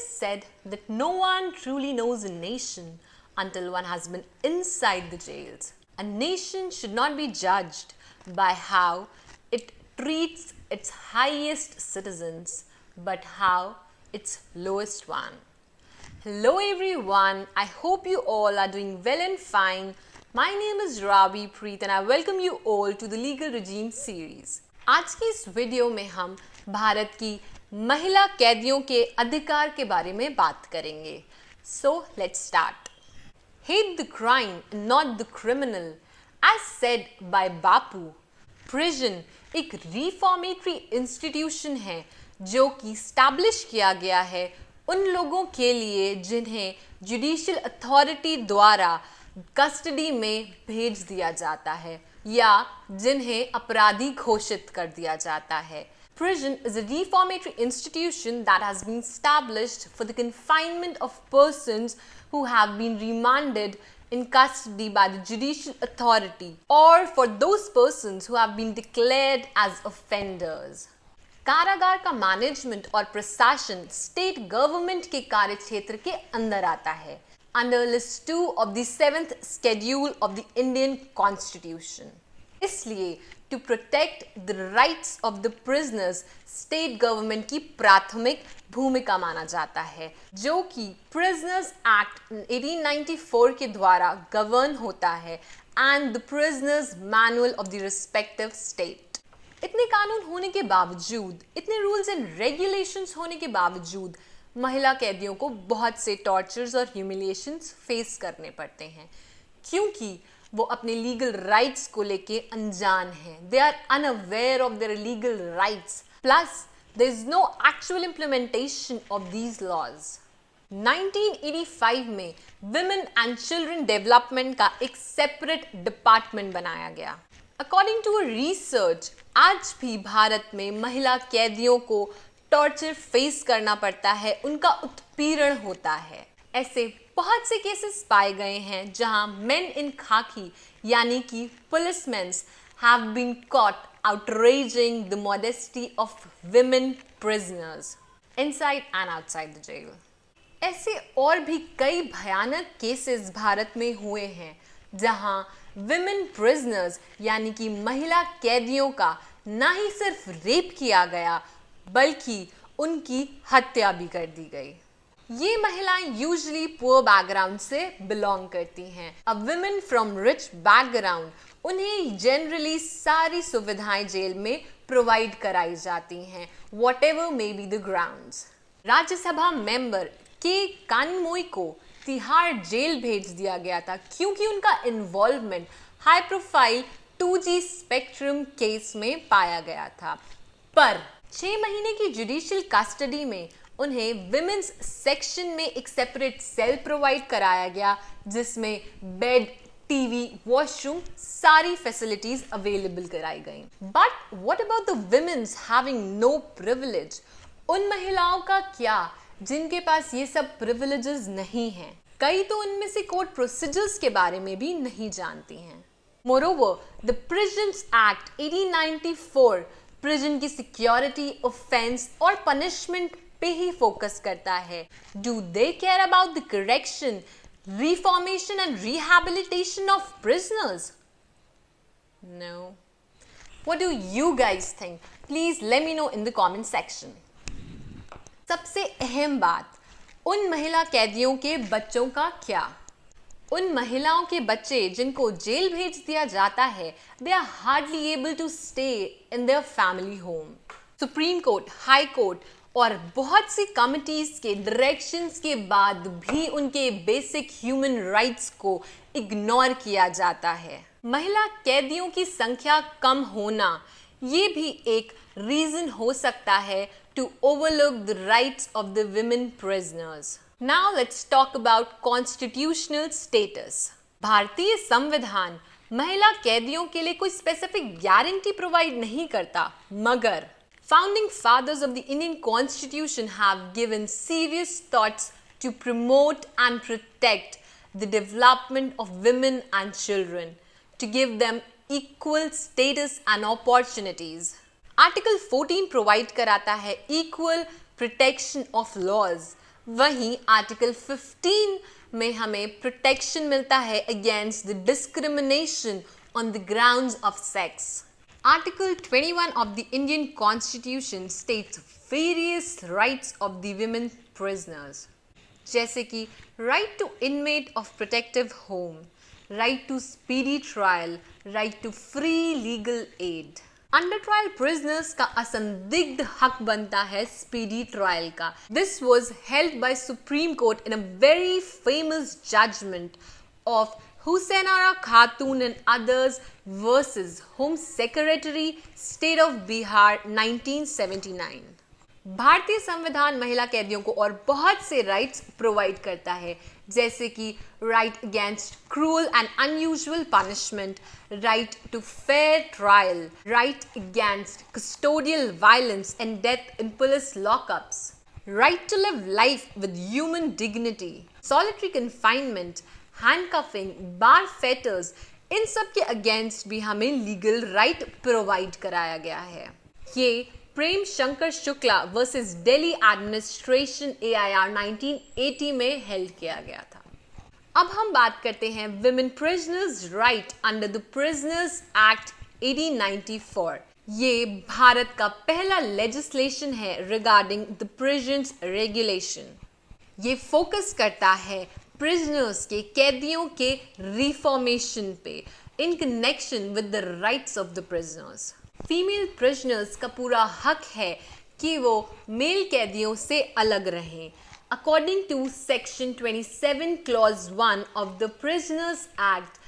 is said that no one truly knows a nation until one has been inside the jails. A nation should not be judged by how it treats its highest citizens, but how its lowest one. Hello everyone, I hope you all are doing well and fine. My name is Ravi Preet and I welcome you all to the Legal Regime series. आज की इस video में हम भारत की महिला कैदियों के अधिकार के बारे में बात करेंगे. So let's start. Hate the crime, not the criminal. As said by Bapu, prison एक reformatory institution है जो कि establish किया गया है उन लोगों के लिए जिन्हें जुडिशियल अथॉरिटी द्वारा कस्टडी में भेज दिया जाता है या जिन्हें अपराधी घोषित कर दिया जाता है. Prison is a reformatory institution that has been established for the confinement of persons who have been remanded in custody by the judicial authority or for those persons who have been declared as offenders. कारागार का management और प्रशासन state government के कार्य क्षेत्र के अंदर आता है under list 2 of the 7th schedule of the Indian constitution. इसलिए to protect the rights of the prisoners state government की प्राथमिक भूमिका माना जाता है जो कि प्रिजनर्स एक्ट 1894 के द्वारा गवर्न होता है and the prisoners manual of the respective state. इतने कानून होने के बावजूद, इतने रूल्स एंड रेगुलेशंस होने के बावजूद महिला कैदियों को बहुत से टॉर्चर्स और ह्यूमिलिएशंस फेस करने पड़ते हैं क्योंकि वो अपने लीगल राइट्स को लेके अनजान हैं. They are unaware of their legal rights plus there is no actual implementation of these laws. 1985 में विमेन एंड चिल्ड्रन डेवलपमेंट का एक सेपरेट डिपार्टमेंट बनाया गया. अकॉर्डिंग टू रिसर्च आज भी भारत में महिला कैदियों को टॉर्चर फेस करना पड़ता है, उनका उत्पीड़न होता है. ऐसे बहुत से केसेस पाए गए हैं जहां मेन इन खाकी यानी कि policemen have been caught outraging the modesty of women prisoners inside and outside the jail. ऐसे और भी कई भयानक केसेस भारत में हुए हैं जहां विमेन प्रिजनर्स यानी कि महिला कैदियों का ना ही सिर्फ रेप किया गया बल्कि उनकी हत्या भी कर दी गई. ये महिलाएं यूजुअली पुअर बैकग्राउंड से बिलोंग करती हैं. अब विमेन फ्रॉम रिच बैकग्राउंड उन्हें जनरली सारी सुविधाएं जेल में प्रोवाइड कराई जाती हैं whatever may be the grounds. Rajya Sabha member के कानमोई को तिहाड़ जेल भेज दिया गया था क्योंकि उनका involvement high profile 2G spectrum case में पाया गया था. पर 6 महीने की जुडिशियल कस्टडी में उन्हें विमेन्स सेक्शन में एक सेपरेट सेल प्रोवाइड कराया गया जिसमें बेड, टीवी, वॉशरूम सारी फैसिलिटीज अवेलेबल कराई गई. But what about the womens having no privilege? उन महिलाओं का क्या जिनके पास ये सब प्रिविलेजेस नहीं हैं? कई तो उनमें से कोर्ट प्रोसीजर्स के बारे में भी नहीं जानती हैं. Moreover the prisons act 1894 prison की सिक्योरिटी, ऑफेंस और पनिशमेंट पे ही फोकस करता है. Do they care about the correction, reformation and rehabilitation of prisoners? No. What do you guys think? Please let me know in the comment section. सबसे अहम बात, उन महिला कैदियों के बच्चों का क्या? उन महिलाओं के बच्चे जिनको जेल भेज दिया जाता है they are hardly able to stay in their family home. Supreme court, high court और बहुत सी कमिटीज के डायरेक्शंस के बाद भी उनके बेसिक ह्यूमन राइट्स को इग्नोर किया जाता है. महिला कैदियों की संख्या कम होना ये भी एक रीजन हो सकता है to overlook the rights of the women prisoners. Now let's talk about constitutional status. भारतीय संविधान महिला कैदियों के लिए कोई स्पेसिफिक गारंटी प्रोवाइड नहीं करता मगर founding fathers of the Indian Constitution have given serious thoughts to promote and protect the development of women and children, to give them equal status and opportunities. Article 14 provide कराता है equal protection of laws वहीं article 15 में हमें protection मिलता है against the discrimination on the grounds of sex. Article 21 of the Indian Constitution states various rights of the women prisoners, जैसे कि right to inmate of protective home, right to speedy trial, right to free legal aid। Under trial prisoners का असंदिग्ध हक बनता है speedy trial का। This was held by supreme court in a very famous judgement of Hussainara Khatoon and others versus home secretary state of Bihar 1979। भारतीय संविधान महिला कैदियों को और बहुत से राइट्स प्रोवाइड करता है, जैसे कि right against cruel and unusual punishment, right to fair trial, right against custodial violence and death in police lockups, right to live life with human dignity, solitary confinement, handcuffing, bar fetters, इन सब के against भी हमें legal right provide कराया गया है। ये Prem Shankar Shukla versus Delhi administration AIR 1980 में हेल्ड किया गया था। अब हम बात करते हैं women prisoners right under the prisoners act 1894। ये भारत का पहला लेजिस्लेशन है रिगार्डिंग द प्रिजन्स रेगुलेशन। ये फोकस करता है प्रिजनर्स के कैदियों के रिफॉर्मेशन पे in connection with the rights of the prisoners. Female prisoners का पूरा हक है कि वो मेल कैदियों से अलग रहें। According to section 27 clause 1 of the prisoners act,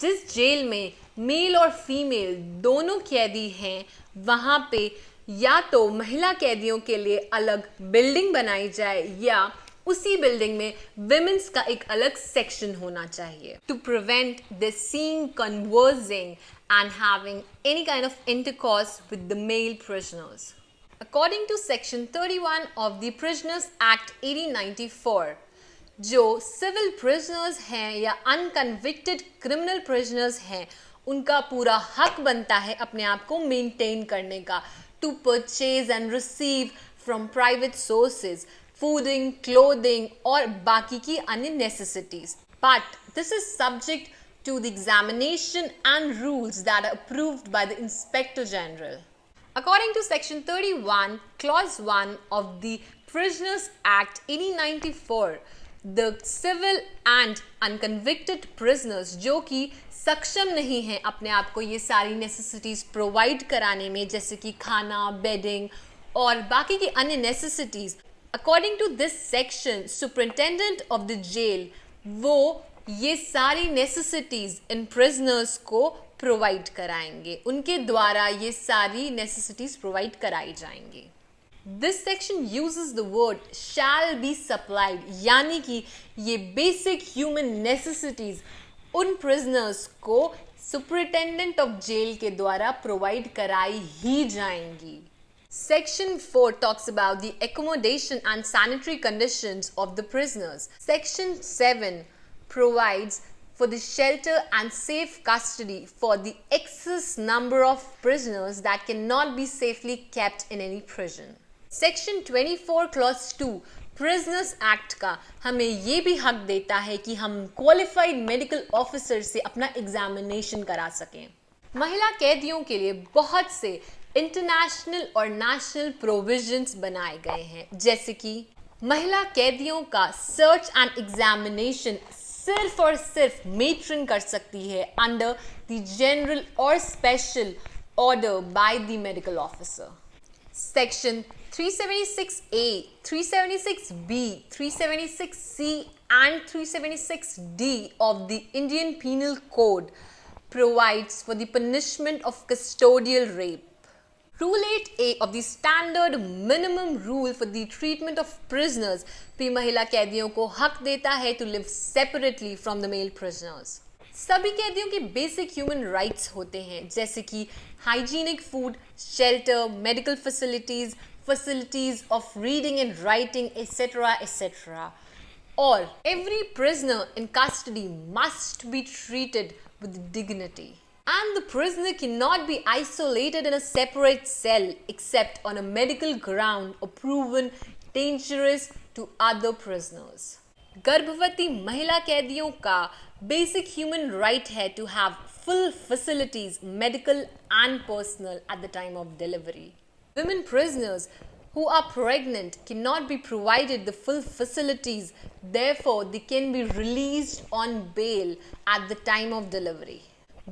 जिस जेल में मेल और फीमेल दोनों कैदी हैं, वहाँ पे या तो महिला कैदियों के लिए अलग बिल्डिंग बनाई जाए या उसी बिल्डिंग में विमेंस का एक अलग सेक्शन होना चाहिए to prevent the seeing, conversing and having any kind of intercourse with the male prisoners. According to section 31 of the Prisoners Act 1894, जो सिविल prisoners हैं या unconvicted criminal prisoners हैं, उनका पूरा हक बनता है अपने आप को मेंटेन करने का to purchase and receive from private sources fooding, clothing और बाकी की अन्य necessities. But this is subject to the examination and rules that are approved by the Inspector General. According to section 31 clause 1 of the Prisoners Act 1894, the civil and unconvicted prisoners जो कि सक्षम नहीं हैं अपने आप को ये सारी necessities provide कराने में, जैसे कि खाना, bedding और बाकी की अन्य necessities, according to this section, superintendent of the jail वो ये सारी नेसेसिटीज इन प्रिजनर्स को प्रोवाइड कराएंगे, उनके द्वारा ये सारी नेसेसिटीज प्रोवाइड कराई जाएंगी। This section uses the word shall be supplied, यानी कि ये बेसिक ह्यूमन नेसेसिटीज उन प्रिजनर्स को सुपरिटेंडेंट ऑफ जेल के द्वारा प्रोवाइड कराई ही जाएंगी। Section 4 talks about the accommodation and sanitary conditions of the prisoners. Section 7 provides for the shelter and safe custody for the excess number of prisoners that cannot be safely kept in any prison. Section 24 clause 2 Prisoners Act का हमें ये भी हक देता है कि हम qualified medical officer से अपना examination करा सकें। महिला कैदियों के लिए बहुत से इंटरनेशनल और नेशनल प्रोविजंस बनाए गए हैं, जैसे कि महिला कैदियों का सर्च एंड एग्जामिनेशन सिर्फ और सिर्फ मेट्रन कर सकती है अंडर द जनरल और special order by the medical officer. Section 376A, 376B, 376C and 376D of the Indian Penal Code provides for the punishment of custodial rape. Rule 8A of the Standard Minimum Rule for the Treatment of Prisoners भी महिला कैदियों को हक देता है to live separately from the male prisoners. सभी कैदियों के बेसिक ह्यूमन राइट्स होते हैं, जैसे कि hygienic food, shelter, medical facilities, facilities of reading and writing, etc., etc. Or every prisoner in custody must be treated with dignity. And the prisoner cannot be isolated in a separate cell except on a medical ground or proven dangerous, to other prisoners. गर्भवती महिला कैदियों का basic human right है to have full facilities, medical and personal, at the time of delivery. Women prisoners who are pregnant cannot be provided the full facilities, therefore they can be released on bail at the time of delivery.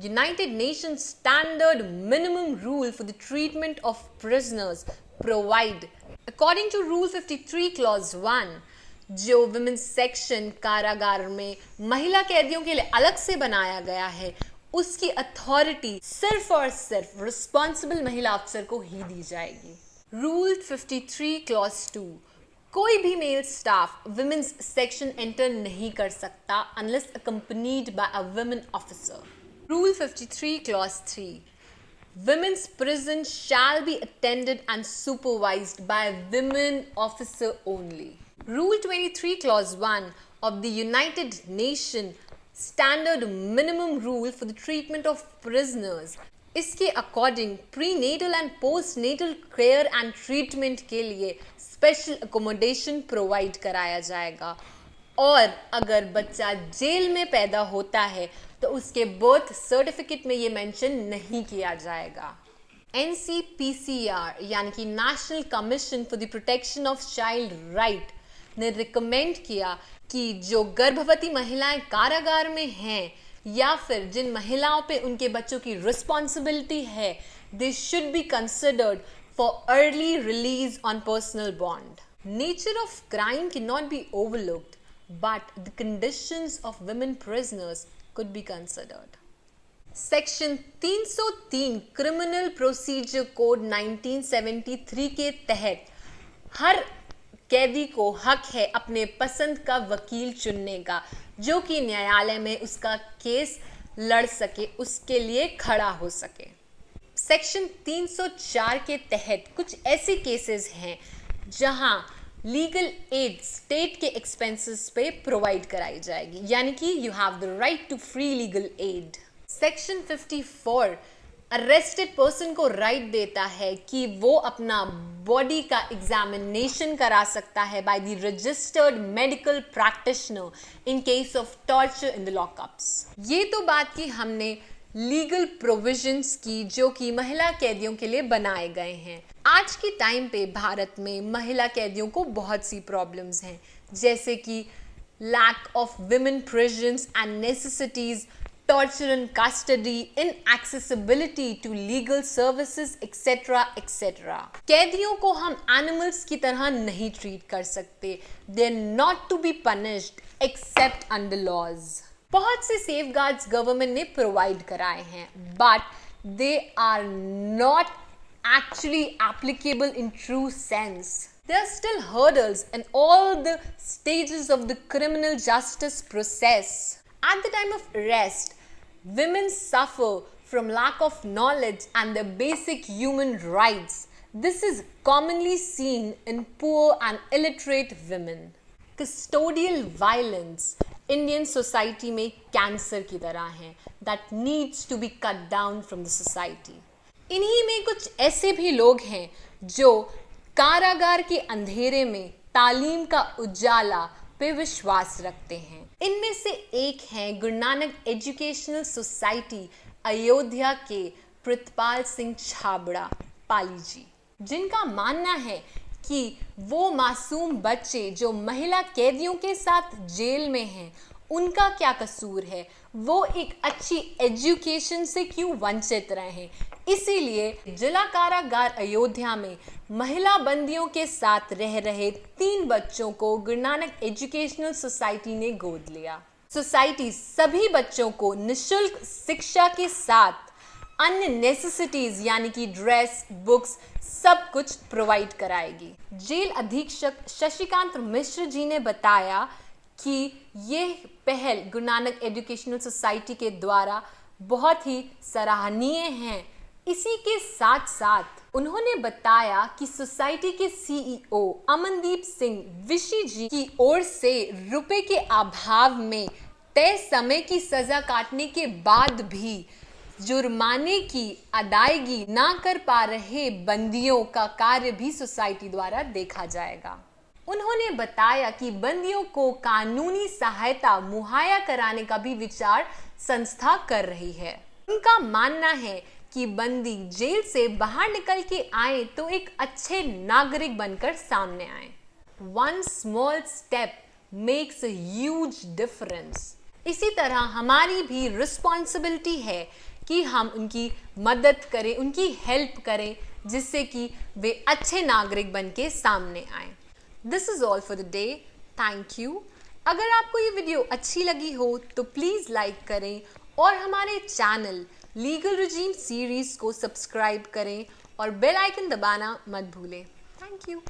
United Nations Standard Minimum Rule for the Treatment of Prisoners provide, according to Rule 53 Clause 1, जो women section कारागार में महिला कैदियों के लिए अलग से बनाया गया है, उसकी अथॉरिटी सिर्फ और सिर्फ रिस्पॉन्सिबल महिला अफसर को ही दी जाएगी. रूल 53 क्लॉज 2, कोई भी mail staff women's section enter नहीं कर सकता unless accompanied by a women officer. Rule 53 clause 3, women's prison shall be attended and supervised by a women officer only. Rule 23 Clause 1 of the United Nations Standard Minimum Rule for the Treatment of Prisoners, इसके according prenatal and postnatal care and treatment के लिए special accommodation provide कराया जाएगा. और अगर बच्चा jail में पैदा होता है तो उसके बर्थ सर्टिफिकेट में ये मेंशन नहीं किया जाएगा. NCPCR यानी कि national commission for the protection of child right ने रिकमेंड किया कि जो गर्भवती महिलाएं कारागार में हैं या फिर जिन महिलाओं पे उनके बच्चों की रिस्पॉन्सिबिलिटी है, they should be considered for early release on personal bond. Nature of crime can not be overlooked, but the conditions of women prisoners could be considered. Section 303 Criminal Procedure Code 1973 के तहत हर कैदी को हक है अपने पसंद का वकील चुनने का, जो कि न्यायालय में उसका केस लड़ सके, उसके लिए खड़ा हो सके. सेक्शन 304 के तहत कुछ ऐसे केसेस हैं जहां लीगल एड स्टेट के एक्सपेंसेस पे प्रोवाइड कराई जाएगी, यानी कि you have the right to free legal aid. Section 54 arrested person को राइट देता है कि वो अपना बॉडी का एग्जामिनेशन करा सकता है by the registered medical practitioner in case of torture in the lockups. ये तो बात की हमने लीगल प्रोविजंस की जो कि महिला कैदियों के लिए बनाए गए हैं. आज के टाइम पे भारत में महिला कैदियों को बहुत सी प्रॉब्लम्स हैं, जैसे कि lack of women prisons and necessities, torture in custody, inaccessibility to legal services, etc. etc. कैदियों को हम एनिमल्स की तरह नहीं ट्रीट कर सकते. They are not to be punished except under laws. बहुत से safeguards गवर्नमेंट ने प्रोवाइड कराए हैं, but they are not actually applicable in true sense. There are still hurdles in all the stages of the criminal justice process. At the time of arrest, women suffer from lack of knowledge and their basic human rights. This is commonly seen in poor and illiterate women. Custodial violence Indian society में cancer की तरह है that needs to be cut down from the society. इन्हीं में कुछ ऐसे भी लोग हैं जो कारागार के अंधेरे में तालीम का उजाला पे विश्वास रखते हैं. इनमें से एक है गुरु नानक एजुकेशनल सोसाइटी अयोध्या के प्रितपाल सिंह छाबड़ा पाली जी, जिनका मानना है कि वो मासूम बच्चे जो महिला कैदियों के साथ जेल में हैं, उनका क्या कसूर है, वो एक अच्छी एजुकेशन से क्यों वंचित रहे. इसीलिए जिला कारागार अयोध्या में महिला बंदियों के साथ रह रहे 3 बच्चों को गुरु नानक एजुकेशनल सोसाइटी ने गोद लिया. सोसाइटी सभी बच्चों को निशुल्क शिक्षा के साथ अन्य नेसेसिटीज यानी कि ड्रेस, बुक्स सब कुछ प्रोवाइड कराएगी. जेल अधीक्षक शशिकांत मिश्र जी ने बताया कि ये पहल गुरु नानक एजुकेशनल सोसाइटी के द्वारा बहुत ही सराहनीय है. इसी के साथ साथ उन्होंने बताया कि सोसाइटी के सीईओ अमनदीप सिंह विशी जी की ओर से रुपए के अभाव में तय समय की सजा काटने के बाद भी जुर्माने की अदायगी ना कर पा रहे बंदियों का कार्य भी सोसाइटी द्वारा देखा जाएगा. उन्होंने बताया कि बंदियों को कानूनी सहायता मुहैया कराने का भी विचार संस्था कर रही है। उनका मानना है कि बंदी जेल से बाहर निकल के आए तो एक अच्छे नागरिक बनकर सामने आए। One small step makes a huge difference। इसी तरह हमारी भी रिस्पॉन्सिबिलिटी है कि हम उनकी मदद करें, उनकी हेल्प करें, जिससे कि वे अच्छे नागरिक बन के सामने आए। This is all for the day. Thank you. अगर आपको ये वीडियो अच्छी लगी हो तो प्लीज़ लाइक करें और हमारे चैनल लीगल रिजीम सीरीज को सब्सक्राइब करें और बेल आइकन दबाना मत भूलें। Thank you.